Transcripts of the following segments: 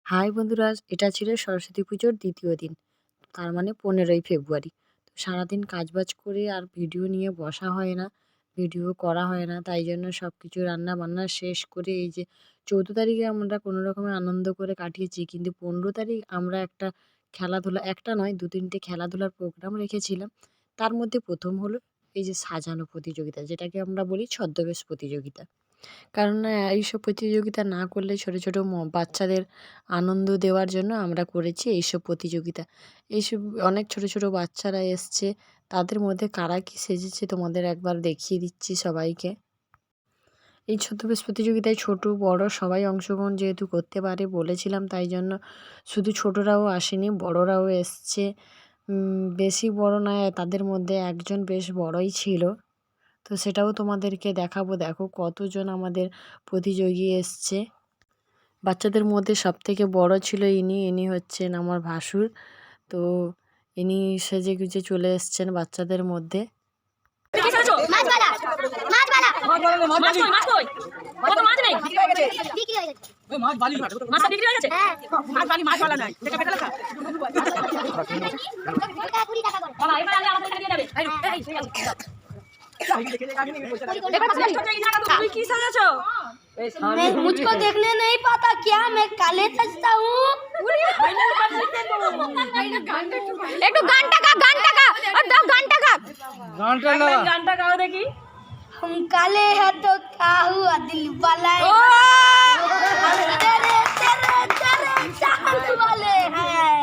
High বন্ধুরা, এটা ছিল সরস্বতী পুজোর ২য় দিন। তার মানে ১৫ই ফেব্রুয়ারি। তো সারাদিন কাজবাজ করে আর ভিডিও নিয়ে বসা হয় না, ভিডিও করা হয় না। তাই জন্য সবকিছু রান্না-বান্না শেষ করে এই যে ১৪ তারিখে আমরা কোনো রকমে আনন্দ করে কাটিয়েছি। কিন্তু ১৫ তারিখ আমরা একটা খেলাধুলা, একটা নয় ২-৩ টে খেলাধুলার প্রোগ্রাম রেখেছিলাম। তার মধ্যে ১ম হলো এই যে সাজানো প্রতিযোগিতা, যেটাকে আমরা বলি ছদ্মবেশ প্রতিযোগিতা। কারণ এইসব প্রতিযোগিতা না করলে ছোটো ছোটো বাচ্চাদের আনন্দ দেওয়ার জন্য আমরা করেছি এইসব প্রতিযোগিতা। এইসব অনেক ছোটো ছোটো বাচ্চারা এসছে, তাদের মধ্যে কারা কী সেজেছে তোমাদের একবার দেখিয়ে দিচ্ছি সবাইকে। এই ছদ্মবেশ প্রতিযোগিতায় ছোট বড় সবাই অংশগ্রহণ যেহেতু করতে পারে বলেছিলাম, তাই জন্য শুধু ছোটরাও আসেনি, বড়রাও এসছে। বেশি বড় নয়, তাদের মধ্যে একজন বেশ বড়ই ছিল। তো সেটাও তোমাদেরকে দেখাবো। দেখো কতজন আমাদের প্রতিযোগী এসছে। বাচ্চাদের মধ্যে সবথেকে বড় ছিল ইনি হচ্ছেন আমার ভাসুর। তো ইনি সেজেগুজে চলে এসছেন বাচ্চাদের মধ্যে। मुझको देखने नहीं पाता क्या, मैं काले सजता हूँ। एक तो गांटा का गांटा गाओ देखी। हम काले हैं तो क्या हुआ दिल वाला है, तेरे तेरे तेरे चाहत वाले हैं।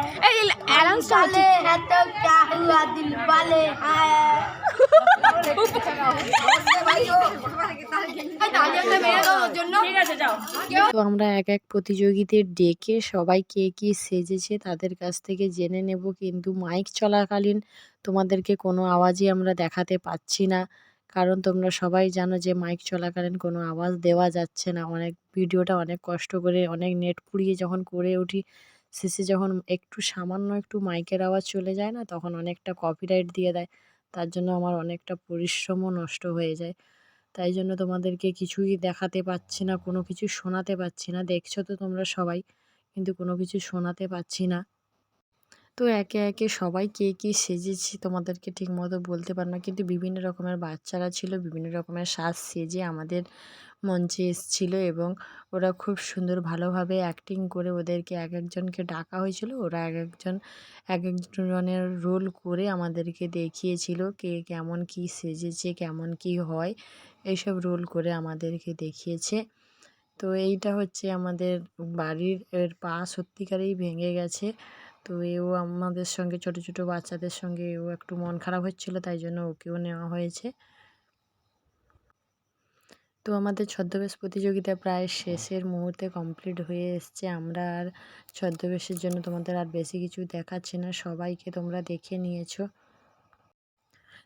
काले हैं तो क्या हुआ दिल वाले हैं। তো আমরা এক এক প্রতিযোগীদের ডেকে সবাই কে কী সেজেছে তাদের কাছ থেকে জেনে নেব, কিন্তু মাইক চলাকালীন তোমাদেরকে কোনো আওয়াজই আমরা দেখাতে পাচ্ছি না। কারণ তোমরা সবাই জানো যে মাইক চলাকালীন কোনো আওয়াজ দেওয়া যাচ্ছে না। ভিডিওটা অনেক কষ্ট করে অনেক নেট পুড়িয়ে যখন করে উঠি, শেষে যখন একটু সামান্য একটু মাইকের আওয়াজ চলে যায় না, তখন অনেকটা কপিরাইট দিয়ে দেয়। তার জন্য আমার অনেকটা পরিশ্রমও নষ্ট হয়ে যায়। তাই জন্য তোমাদেরকে কিছুই দেখাতে পাচ্ছি না, কোনো কিছু শোনাতে পাচ্ছি না। দেখছো তো তোমরা সবাই, কিন্তু কোনো কিছু শোনাতে পাচ্ছি না। তো একে একে সবাই কে কী সেজেছি তোমাদেরকে ঠিকমতো বলতে পারবো না, কিন্তু বিভিন্ন রকমের বাচ্চারা ছিল, বিভিন্ন রকমের সাজ সেজে আমাদের মঞ্চে এসেছিলো এবং ওরা খুব সুন্দর ভালোভাবে অ্যাক্টিং করে ওদেরকে এক একজনকে ডাকা হয়েছিল। ওরা এক একজনের রোল করে আমাদেরকে দেখিয়েছিল কে কেমন কী সেজেছে, কেমন কী হয়, এইসব রোল করে আমাদেরকে দেখিয়েছে। তো এইটা হচ্ছে আমাদের বাড়ির পা সত্যিকারেই ভেঙে গেছে। তো এও আমাদের সঙ্গে ছোট ছোট বাচ্চাদের সঙ্গে এও একটু মন খারাপ হচ্ছিলো, তাই জন্য ওকেও নেওয়া হয়েছে। তো আমাদের ছদ্মবেশ প্রতিযোগিতা প্রায় শেষের মুহূর্তে কমপ্লিট হয়ে এসছে। আমরা আর ছদ্মবেশের জন্য তোমাদের আর বেশি কিছু দেখাচ্ছি না, সবাইকে তোমরা দেখে নিয়েছো।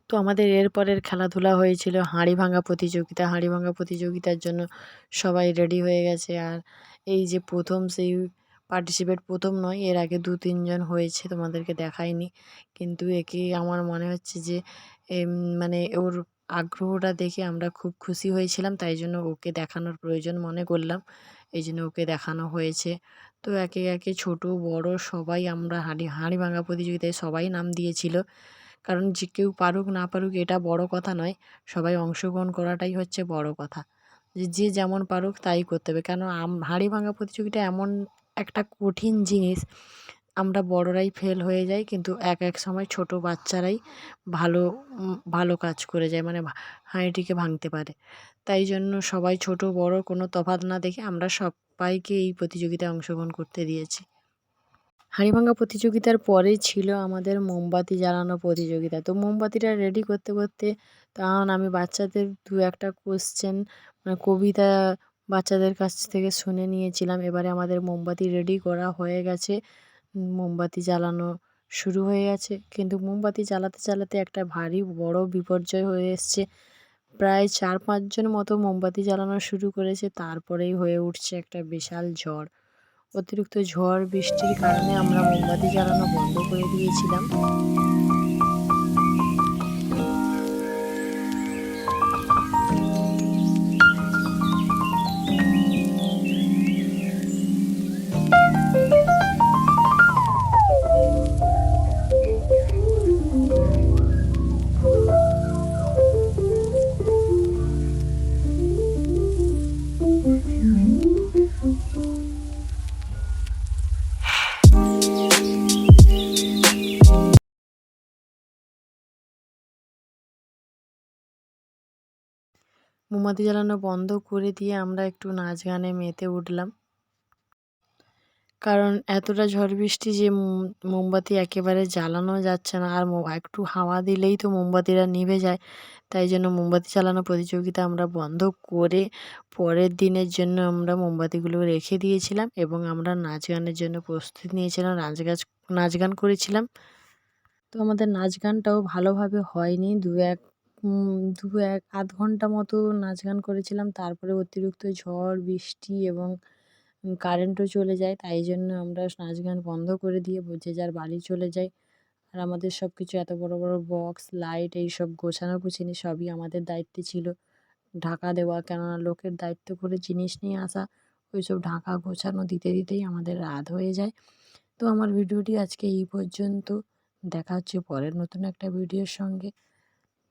তো আমাদের এরপরের খেলাধুলা হয়েছিল হাঁড়ি ভাঙা প্রতিযোগিতা। হাঁড়ি ভাঙা প্রতিযোগিতার জন্য সবাই রেডি হয়ে গেছে। আর এই যে প্রথম সেই পার্টিসিপেট, প্রথম নয় এর আগে ২-৩ জন হয়েছে, তোমাদেরকে দেখাইনি। কিন্তু একে আমার মনে হচ্ছে যে মানে ওর আগ্রহটা দেখে আমরা খুব খুশি হয়েছিলাম, তাই জন্য ওকে দেখানোর প্রয়োজন মনে করলাম, এই জন্য ওকে দেখানো হয়েছে। তো একে একে ছোট বড় সবাই আমরা হাঁড়ি ভাঙা প্রতিযোগিতায় সবাই নাম দিয়েছিল। কারণ যে কেউ পারুক না পারুক এটা বড় কথা নয়, সবাই অংশগ্রহণ করাটাই হচ্ছে বড় কথা। যে যেমন পারুক তাই করতে হবে। কেন হাঁড়ি ভাঙা প্রতিযোগিতা এমন একটা কঠিন জিনিস, আমরা বড়রাই ফেল হয়ে যাই, কিন্তু এক সময় ছোট বাচ্চারাই ভালো কাজ করে যায়, মানে হাঁড়িটিকে ভাঙতে পারে। তাই জন্য সবাই ছোট বড় কোনো তফাৎ না দেখে আমরা সবাইকে এই প্রতিযোগিতায় অংশগ্রহণ করতে দিয়েছি। হাঁড়ি ভাঙা প্রতিযোগিতার পরে ছিল আমাদের মোমবাতি জ্বালানো প্রতিযোগিতা। তো মোমবাতিটা রেডি করতে করতে তখন আমি বাচ্চাদের ২-১টা কোয়েশ্চেন, মানে কবিতা বাচ্চাদের কাছ থেকে শুনে নিয়েছিলাম। এবারে আমাদের মোমবাতি রেডি করা হয়ে গেছে, মোমবাতি জ্বালানো শুরু হয়ে গেছে। কিন্তু মোমবাতি জ্বালাতে জ্বালাতে একটা ভারী বড় বিপর্যয় হয়ে এসছে। প্রায় ৪-৫ জন মতো মোমবাতি জ্বালানো শুরু করেছে, তারপরেই হয়ে উঠছে একটা বিশাল ঝড়। অতিরিক্ত ঝড় বৃষ্টির কারণে আমরা মোমবাতি জ্বালানো বন্ধ করে দিয়েছিলাম। মোমবাতি জ্বালানো বন্ধ করে দিয়ে আমরা একটু নাচ গানে মেতে উঠলাম। কারণ এতটা ঝড় বৃষ্টি যে মোমবাতি একেবারে জ্বালানো যাচ্ছে না, আর একটু হাওয়া দিলেই তো মোমবাতিটা নিভে যায়। তাই জন্য মোমবাতি জ্বালানো প্রতিযোগিতা আমরা বন্ধ করে পরের দিনের জন্য আমরা মোমবাতিগুলো রেখে দিয়েছিলাম এবং আমরা নাচ গানের জন্য প্রস্তুতি নিয়েছিলাম, নাচ গান করেছিলাম। তো আমাদের নাচ গানটাও ভালোভাবে হয়নি, দু এক আধ ঘন্টা মতো নাচ গান করেছিলাম। তারপরে অতিরিক্ত ঝড় বৃষ্টি এবং কারেন্টও চলে যায়, তাই জন্য আমরা নাচ গান বন্ধ করে দিয়ে যে যার বাড়ি চলে যাই। আর আমাদের সব কিছু এত বড় বড় বক্স লাইট এইসব গোছানো গুছিনি সবই আমাদের দায়িত্বে ছিল, ঢাকা দেওয়া, কেননা লোকের দায়িত্ব করে জিনিস নিয়ে আসা, ওইসব ঢাকা গোছানো দিতে দিতেই আমাদের রাত হয়ে যায়। তো আমার ভিডিওটি আজকে এই পর্যন্ত। দেখা হচ্ছে পরের নতুন একটা ভিডিওর সঙ্গে।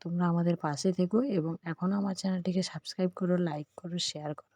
তোমরা আমাদের পাশে থেকো এবং এখনও আমার চ্যানেলটিকে সাবস্ক্রাইব করো, লাইক করো, শেয়ার করো।